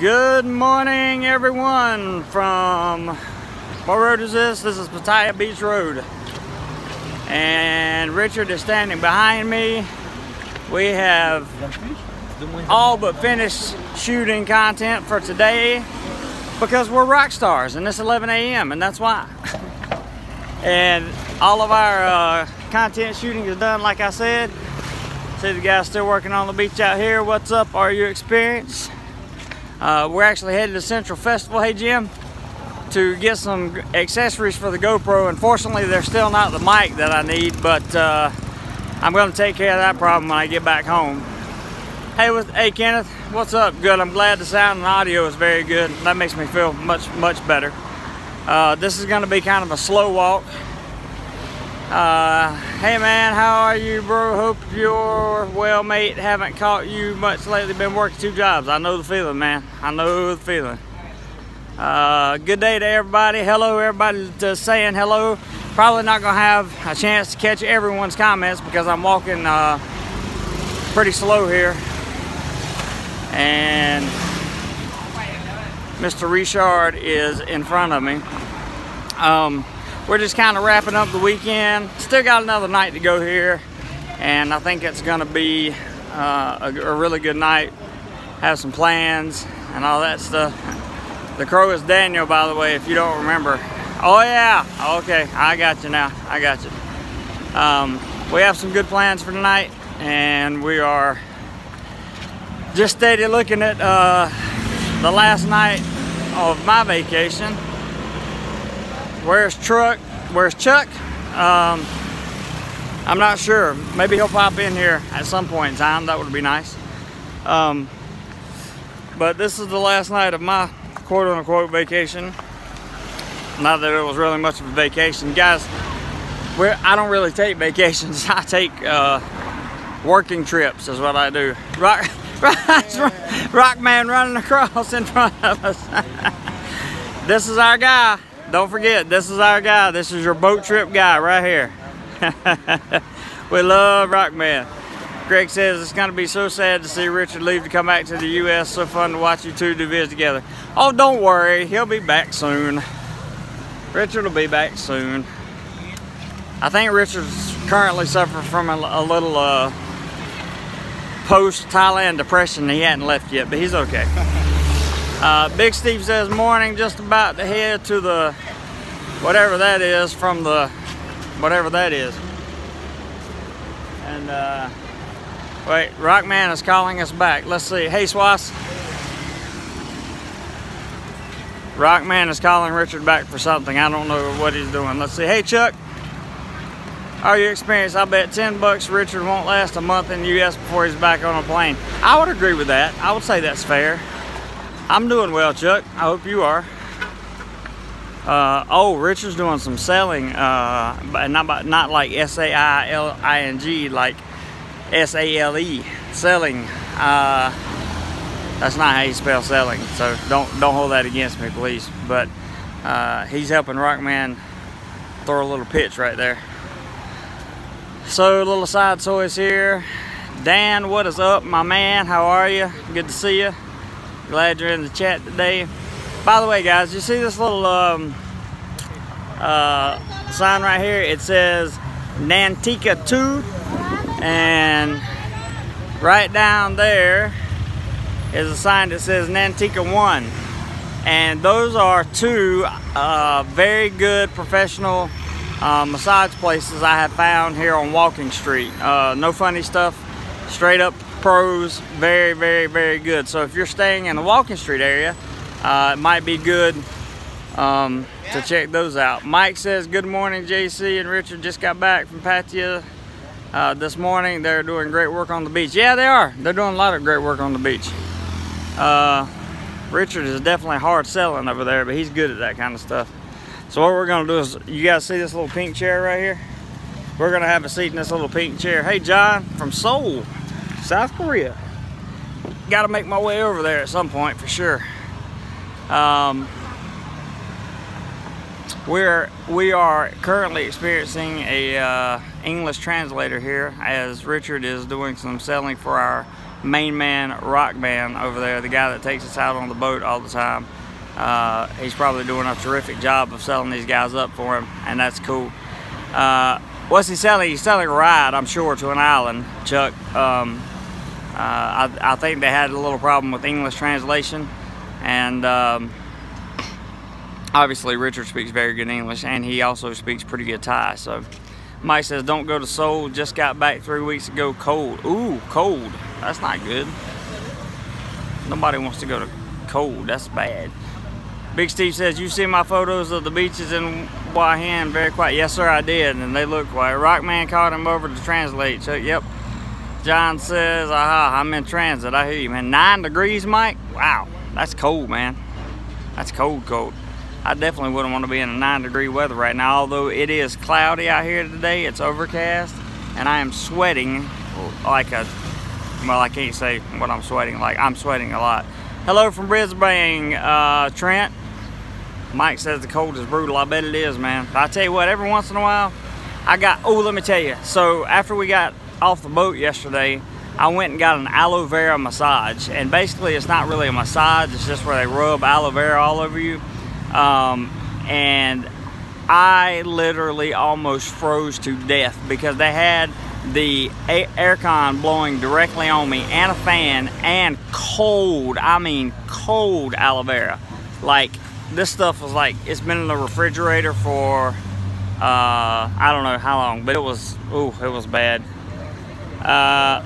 Good morning, everyone. From what road is this? This is Pattaya Beach Road, and Richard is standing behind me. We have all but finished shooting content for today because we're rock stars and it's 11 a.m. and that's why. And all of our content shooting is done, like I said. See the guys still working on the beach out here. What's up? Are you experienced? We're actually headed to Central Festival, hey Jim, to get some accessories for the GoPro. Unfortunately, they're still not the mic that I need, but I'm going to take care of that problem when I get back home. Hey Kenneth, what's up? Good. I'm glad the sound and audio is very good. That makes me feel much better. This is going to be kind of a slow walk. Hey man, how are you, bro? Hope you're well, mate. Haven't caught you much lately. Been working 2 jobs. I know the feeling, man. I know the feeling. Good day to everybody. Hello, everybody just saying hello. Probably not gonna have a chance to catch everyone's comments because I'm walking pretty slow here. And Mr. Richard is in front of me. We're just kind of wrapping up the weekend. Still got another night to go here, and I think it's gonna be a really good night. Have some plans and all that stuff. The crow is Daniel, by the way, if you don't remember. Oh yeah, okay, I got you now, I got you. We have some good plans for tonight, and we are just steady looking at the last night of my vacation. Where's Chuck? I'm not sure. Maybe he'll pop in here at some point in time. That would be nice. But this is the last night of my quote-unquote vacation. Not that it was really much of a vacation. Guys, I don't really take vacations. I take working trips is what I do. Rock man running across in front of us. This is our guy. Don't forget, this is our guy. This is your boat trip guy right here. We love Rockman. Greg says it's going to be so sad to see Richard leave to come back to the U.S. So fun to watch you two do this together. Oh, don't worry. He'll be back soon. Richard will be back soon. I think Richard's currently suffering from a little post-Thailand depression. He hadn't left yet, but he's okay. Big Steve says, morning, just about to head to the, whatever that is, from the, whatever that is. And, wait, Rockman is calling us back. Let's see. Hey, Swas. Rockman is calling Richard back for something. I don't know what he's doing. Let's see. Hey, Chuck. Are you experienced? I bet $10 Richard won't last a month in the U.S. before he's back on a plane. I would agree with that. I would say that's fair. I'm doing well, Chuck. I hope you are. Oh, Richard's doing some selling, but not like S-A-I-L-I-N-G, like S-A-L-E, selling. That's not how you spell selling, so don't hold that against me, please. But he's helping Rockman throw a little pitch right there. So, little side toys here. Dan, what is up, my man? How are you? Good to see you. Glad you're in the chat today. By the way, guys, you see this little sign right here? It says Nantika 2, and right down there is a sign that says Nantika 1. And those are 2 very good professional massage places I have found here on Walking Street. No funny stuff, straight up pros, very, very, very good. So if you're staying in the Walking Street area, it might be good to check those out. Mike says, good morning, JC and Richard. Just got back from Pattaya this morning. They're doing great work on the beach. Yeah, they are. They're doing a lot of great work on the beach. Richard is definitely hard selling over there, but he's good at that kind of stuff. So what we're gonna do is, you guys see this little pink chair right here? We're gonna have a seat in this little pink chair. Hey, John from Seoul, South Korea. Got to make my way over there at some point for sure. We are currently experiencing a English translator here, as Richard is doing some selling for our main man rock man over there, the guy that takes us out on the boat all the time. He's probably doing a terrific job of selling these guys up for him, and that's cool. What's he selling? He's selling a ride, I'm sure, to an island, Chuck. I think they had a little problem with English translation, and obviously Richard speaks very good English, and he also speaks pretty good Thai. So Mike says, don't go to Seoul, just got back 3 weeks ago, cold. Ooh, cold. That's not good. Nobody wants to go to cold, that's bad. Big Steve says, you see my photos of the beaches in Hua Hin, very quiet. Yes sir, I did, and they look quiet. Rockman called him over to translate. Chuck, yep. John says, aha, I'm in transit. I hear you, man. 9 degrees, Mike? Wow, that's cold, man. That's cold, cold. I definitely wouldn't want to be in a 9-degree weather right now, although it is cloudy out here today. It's overcast, and I am sweating like a, well, I can't say what I'm sweating like. I'm sweating a lot. Hello from Brisbane, Trent. Mike says the cold is brutal. I bet it is, man. But I tell you what, every once in a while, let me tell you. So after we got off the boat yesterday, I went and got an aloe vera massage, and basically it's not really a massage, it's just where they rub aloe vera all over you. And I literally almost froze to death because they had the aircon blowing directly on me and a fan and cold, I mean cold aloe vera. Like, this stuff was like, it's been in the refrigerator for I don't know how long, but it was, ooh, it was bad.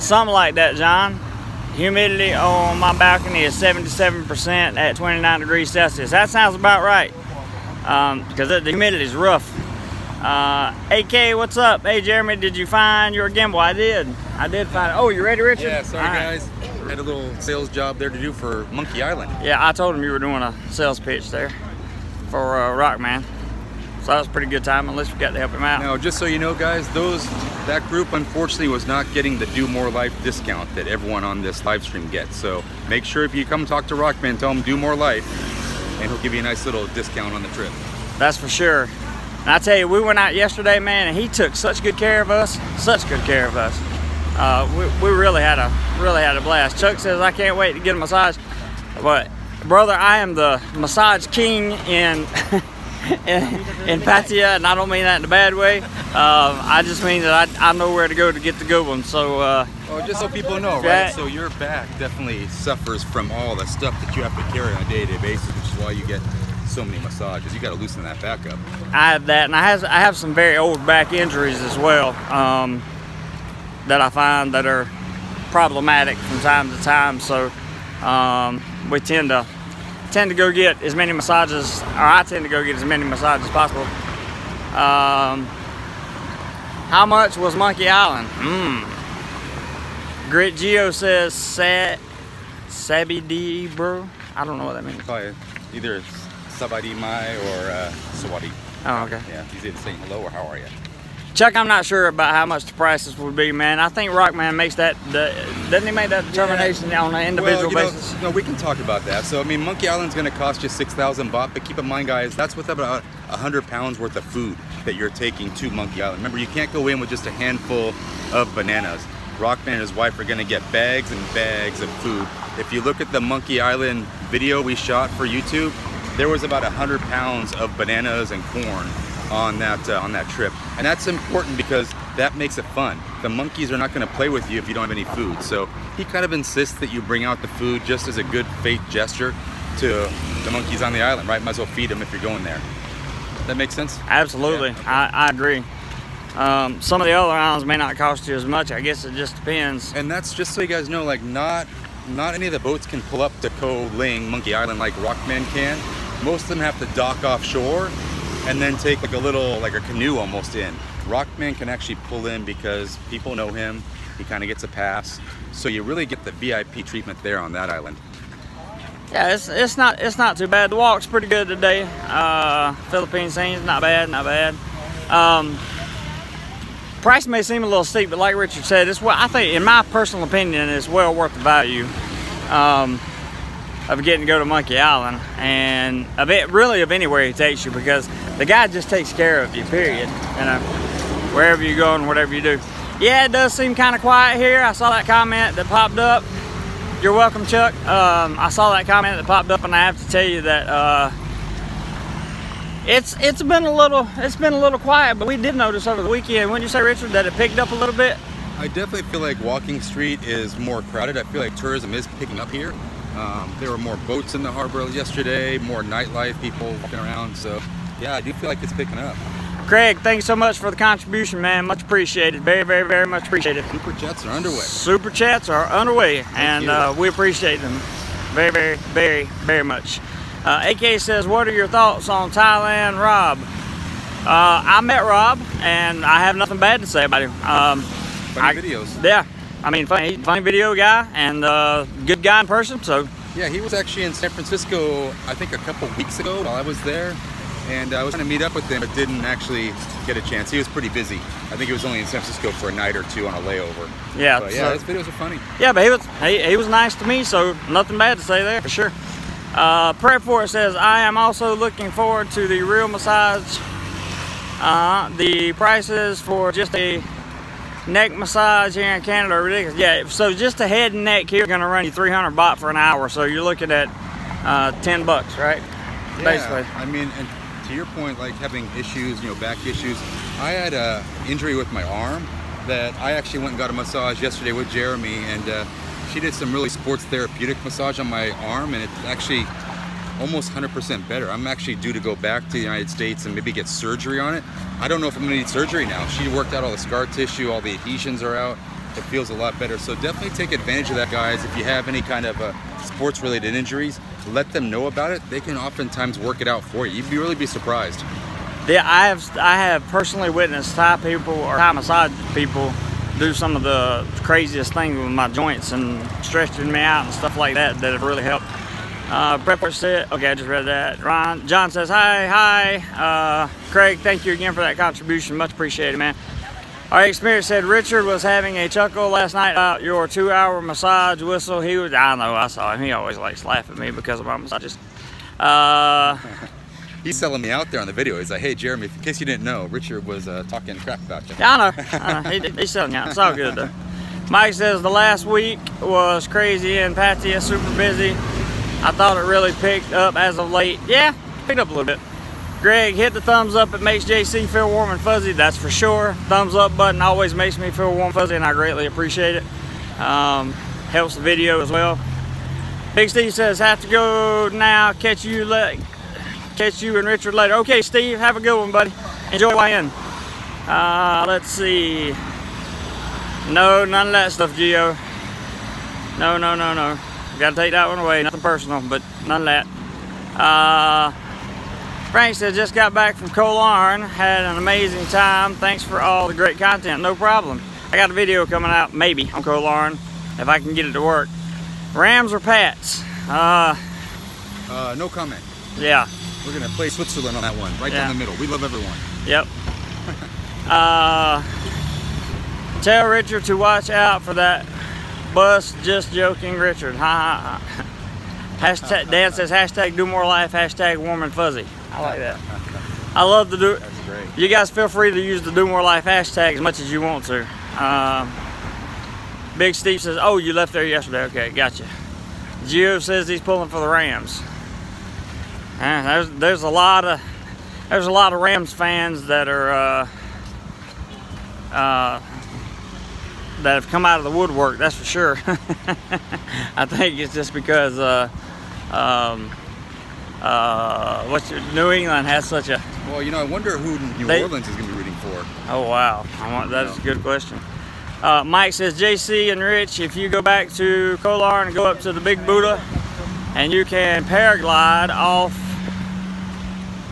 Something like that, John. Humidity on my balcony is 77% at 29 degrees Celsius. That sounds about right, because the humidity is rough. AK, what's up? Hey, Jeremy, did you find your gimbal? I did find it. Oh, you ready, Richard? Yeah, sorry guys. I had a little sales job there to do for Monkey Island. Yeah, I told him you were doing a sales pitch there for Rockman. So that was a pretty good time, unless we got to help him out. Now, just so you know, guys, that group unfortunately was not getting the DoMoreLife discount that everyone on this live stream gets. So make sure if you come talk to Rockman, tell him DoMoreLife, and he'll give you a nice little discount on the trip. That's for sure. And I tell you, we went out yesterday, man, and he took such good care of us, such good care of us. We really had a blast. Chuck says, I can't wait to get a massage. But brother, I am the massage king in Pattaya, and I don't mean that in a bad way. I just mean that I know where to go to get the good one. So well, just so people know, right? So your back definitely suffers from all the stuff that you have to carry on a day-to-day basis, which is why you get so many massages. You got to loosen that back up. I have that, and I have some very old back injuries as well, that I find that are problematic from time to time. So we tend to go get as many massages, or I tend to go get as many massages as possible. How much was Monkey Island? Grit Geo says Sabidi, bro. I don't know what that means. Probably either Sabadi Mai or Sawadi. Oh, okay. Yeah, he's either saying hello or how are you. Chuck, I'm not sure about how much the prices would be, man. I think Rockman makes that, doesn't he make that determination on an individual basis? No, we can talk about that. So, I mean, Monkey Island's going to cost you 6,000 baht, but keep in mind, guys, that's with about 100 pounds worth of food that you're taking to Monkey Island. Remember, you can't go in with just a handful of bananas. Rockman and his wife are going to get bags and bags of food. If you look at the Monkey Island video we shot for YouTube, there was about 100 pounds of bananas and corn on that trip, and that's important because that makes it fun. The monkeys are not going to play with you if you don't have any food, so he kind of insists that you bring out the food just as a good faith gesture to the monkeys on the island, right? Might as well feed them if you're going there. That makes sense? Absolutely. Yeah. I agree. Some of the other islands may not cost you as much. I guess it just depends. And that's just so you guys know, like, not any of the boats can pull up to Koh Ling, Monkey Island, like Rockman can. Most of them have to dock offshore and then take like a canoe almost in. Rockman can actually pull in because people know him. He kind of gets a pass. So you really get the VIP treatment there on that island. Yeah, it's not too bad. The walk's pretty good today. Philippine scene's not bad, not bad. Price may seem a little steep, but like Richard said, it's I think, in my personal opinion, it's well worth the value of getting to go to Monkey Island, and really of anywhere he takes you, because the guy just takes care of you, period. You know, wherever you go and whatever you do. Yeah, it does seem kind of quiet here. I saw that comment that popped up. You're welcome, Chuck. I saw that comment that popped up, and I have to tell you that it's been a little quiet, but we did notice over the weekend. Wouldn't you say, Richard, that it picked up a little bit? I definitely feel like walking street is more crowded. I feel like tourism is picking up here. There were more boats in the harbor yesterday, more nightlife, people walking around. So yeah, I do feel like it's picking up. Craig, thanks so much for the contribution, man. Much appreciated. Very, very, very much appreciated. Super chats are underway. Super chats are underway, and we appreciate them very, very, very, very much. AK says, what are your thoughts on Thailand, Rob? I met Rob, and I have nothing bad to say about him. Funny videos. Yeah, I mean, funny video guy, and good guy in person. So yeah, he was actually in San Francisco, I think a couple weeks ago while I was there. And I was trying to meet up with him, but didn't actually get a chance. He was pretty busy. I think he was only in San Francisco for a night or two on a layover. Yeah, but yeah, his videos are funny. Yeah, but he was nice to me, so nothing bad to say there for sure. Prep for it says, I am also looking forward to the real massage. The prices for just a neck massage here in Canada are ridiculous. Yeah, so just a head and neck here is going to run you 300 baht for an hour, so you're looking at 10 bucks, right? Yeah, basically. I mean, and to your point, like having issues, back issues, I had an injury with my arm that I actually went and got a massage yesterday with Jeremy, and she did some really sports therapeutic massage on my arm, and it's actually almost 100% better. I'm actually due to go back to the United States and maybe get surgery on it. I don't know if I'm gonna need surgery now. She worked out all the scar tissue, all the adhesions are out. It feels a lot better. So definitely take advantage of that, guys. If you have any kind of sports related injuries, let them know about it. They can oftentimes work it out for you. You'd really be surprised. Yeah, I have personally witnessed Thai people or Thai massage people do some of the craziest things with my joints and stretching me out and stuff like that have really helped. Prepper said, okay, I just read that. John says, hi. Craig, thank you again for that contribution. Much appreciated, man. Our experience said Richard was having a chuckle last night about your 2-hour massage whistle. I know, I saw him. He always likes to laugh at me because of my massages. He's selling me out there on the video. He's like, hey, Jeremy, in case you didn't know, Richard was talking crap about you. Yeah, I know. He's selling you out. It's all good, though. Mike says the last week was crazy in Pattaya, super busy. I thought it really picked up as of late. Yeah, picked up a little bit. Greg, hit the thumbs up. It makes JC feel warm and fuzzy, that's for sure. Thumbs up button always makes me feel warm and fuzzy, and I greatly appreciate it. Helps the video as well. Big Steve says, have to go now. Catch you and Richard later. Okay, Steve, have a good one, buddy. Enjoy YN. Let's see. No, none of that stuff, Gio. No. Gotta take that one away. Nothing personal, but none of that. Frank said, just got back from Koh Larn, had an amazing time. Thanks for all the great content. No problem. I got a video coming out, maybe, on Koh Larn, if I can get it to work. Rams or Pats? No comment. Yeah. We're gonna play Switzerland on that one, right down the middle. We love everyone. Yep. Tell Richard to watch out for that bus. Just joking, Richard. Ha ha ha. Hashtag, Dan says, hashtag DoMoreLife, hashtag warm and fuzzy. I like that. I love to do it. That's great. You guys feel free to use the DoMoreLife hashtag as much as you want to. Big Steve says, oh, you left there yesterday. Okay, gotcha. Gio says he's pulling for the Rams. There's a lot of Rams fans that are that have come out of the woodwork. That's for sure. I think it's just because New England has such a. Well, I wonder who New Orleans is going to be rooting for. Oh wow, that is a good question. Mike says, JC and Rich, if you go back to Koh Larn and go up to the Big Buddha, and you can paraglide off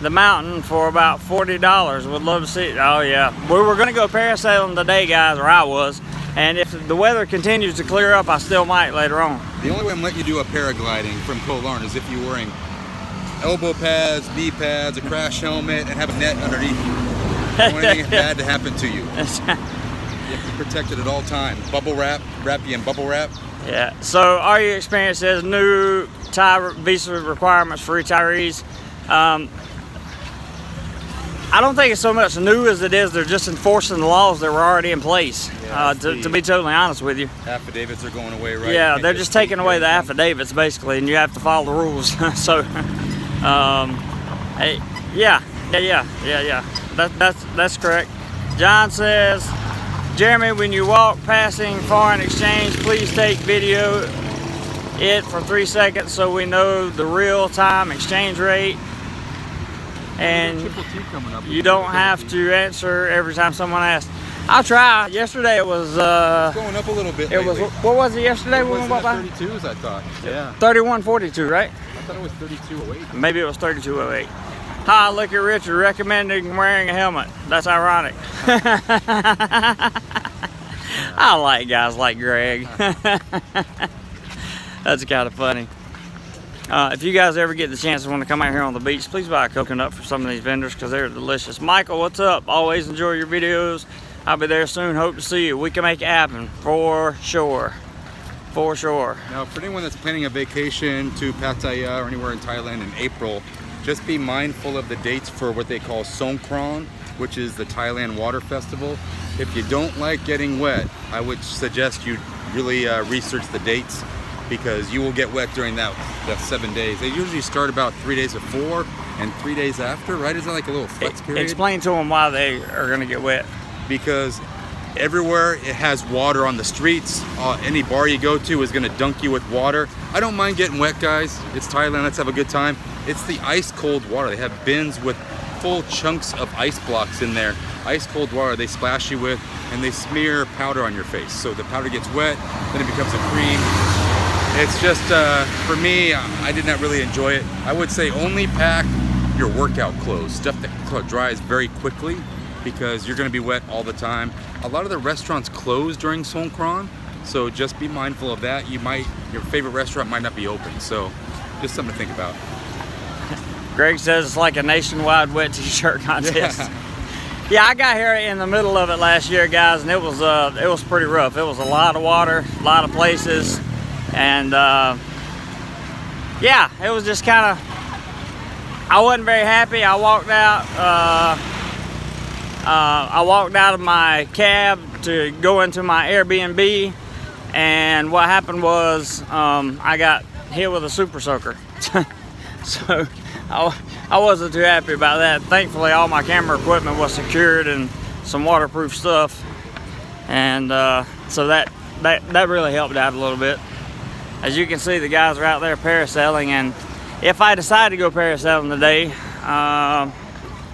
the mountain for about $40. Would love to see it. Oh yeah, we were going to go parasailing today, guys, or I was. And if the weather continues to clear up, I still might later on. The only way I'm letting you do a paragliding from Koh Larn is if you're wearing elbow pads, knee pads, a crash helmet, and have a net underneath you. I don't want anything bad to happen to you. You have to be protected at all times. Bubble wrap you in bubble wrap. Yeah, so our experience says new Thai visa requirements for retirees. I don't think it's so much new as it is they're just enforcing the laws that were already in place. Yeah, to be totally honest with you. Affidavits are going away, right? Yeah, they're just taking away the affidavits basically, and you have to follow the rules. So, hey, yeah. That's correct. John says, Jeremy, when you walk passing foreign exchange, please take video it for 3 seconds so we know the real-time exchange rate. And you don't have to answer every time someone asks. I'll try. Yesterday it was going up a little bit. It was, what was it yesterday when we walked by? 32s, I thought. Yeah. 31.42, right? I thought it was 32.08. Maybe it was 32.08. Hi, look at Richard recommending wearing a helmet. That's ironic. I like guys like Greg. That's kind of funny. If you guys ever get the chance to want to come out here on the beach, please buy a coconut for some of these vendors because they're delicious. Michael, what's up? Always enjoy your videos. I'll be there soon. Hope to see you. We can make it happen for sure. For sure. Now, for anyone that's planning a vacation to Pattaya or anywhere in Thailand in April, just be mindful of the dates for what they call Songkran, which is the Thailand Water Festival. If you don't like getting wet, I would suggest you really research the dates, because you will get wet during that 7 days. They usually start about 3 days before and 3 days after, right? Isn't that like a little flex period? Explain to them why they are going to get wet. Because everywhere it has water on the streets. Any bar you go to is going to dunk you with water. I don't mind getting wet, guys. It's Thailand. Let's have a good time. It's the ice cold water. They have bins with full chunks of ice blocks in there. Ice cold water they splash you with, and they smear powder on your face. So the powder gets wet, then it becomes a cream. It's just, for me, I did not really enjoy it. I would say only pack your workout clothes, stuff that dries very quickly, because you're gonna be wet all the time. A lot of the restaurants close during Songkran, so just be mindful of that. Your favorite restaurant might not be open, so just something to think about. Greg says it's like a nationwide wet t-shirt contest. Yeah, I got here in the middle of it last year, guys, and it was pretty rough. It was a lot of water, a lot of places. And yeah, it was just kind of, I wasn't very happy. I walked out of my cab to go into my Airbnb, and what happened was I got hit with a super soaker. So I wasn't too happy about that. Thankfully, all my camera equipment was secured and some waterproof stuff, and so that really helped out a little bit. As you can see, the guys are out there parasailing, and if I decide to go parasailing today,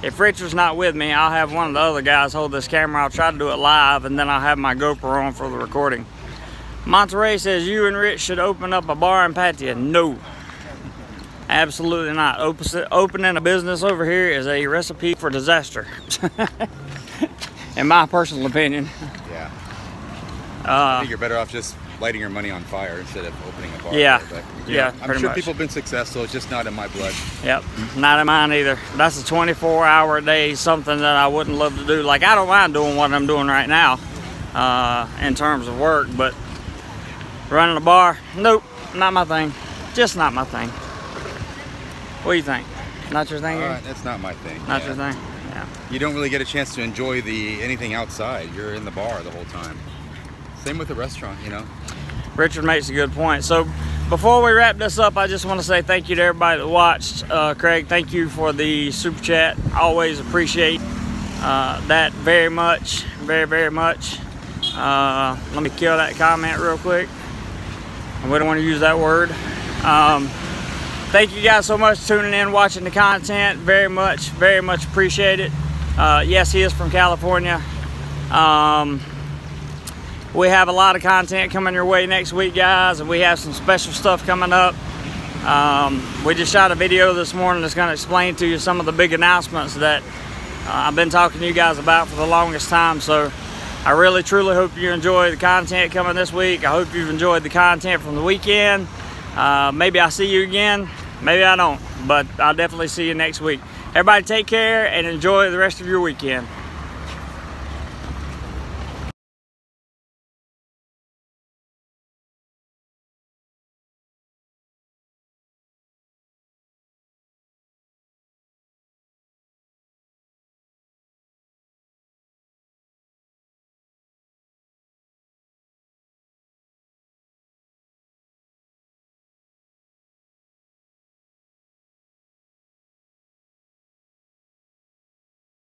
if Richard's not with me, I'll have one of the other guys hold this camera. I'll try to do it live, and then I'll have my GoPro on for the recording. Monterey says you and Rich should open up a bar in Pattaya. No, absolutely not. Opening a business over here is a recipe for disaster, in my personal opinion. Yeah. I think you're better off just lighting your money on fire instead of opening a bar. Yeah, but, yeah, I'm sure people have been successful. It's just not in my blood. Yep, not in mine either. That's a 24-hour day, something that I wouldn't love to do. Like, I don't mind doing what I'm doing right now in terms of work, but running a bar, nope, not my thing. Just not my thing. What do you think? Not your thing? That's not my thing. Not your thing? Yeah. You don't really get a chance to enjoy anything outside. You're in the bar the whole time. Same with the restaurant, you know. Richard makes a good point. So before we wrap this up, I just want to say thank you to everybody that watched. Craig, thank you for the super chat. Always appreciate that very much, very much. Let me kill that comment real quick. We don't want to use that word. Thank you guys so much for tuning in, watching the content. Very much appreciate it. Yes, he is from California. We have a lot of content coming your way next week, guys, and we have some special stuff coming up. We just shot a video this morning that's going to explain to you some of the big announcements that I've been talking to you guys about for the longest time. So I really, truly hope you enjoy the content coming this week. I hope you've enjoyed the content from the weekend. Maybe I'll see you again. Maybe I don't, but I'll definitely see you next week. Everybody take care and enjoy the rest of your weekend.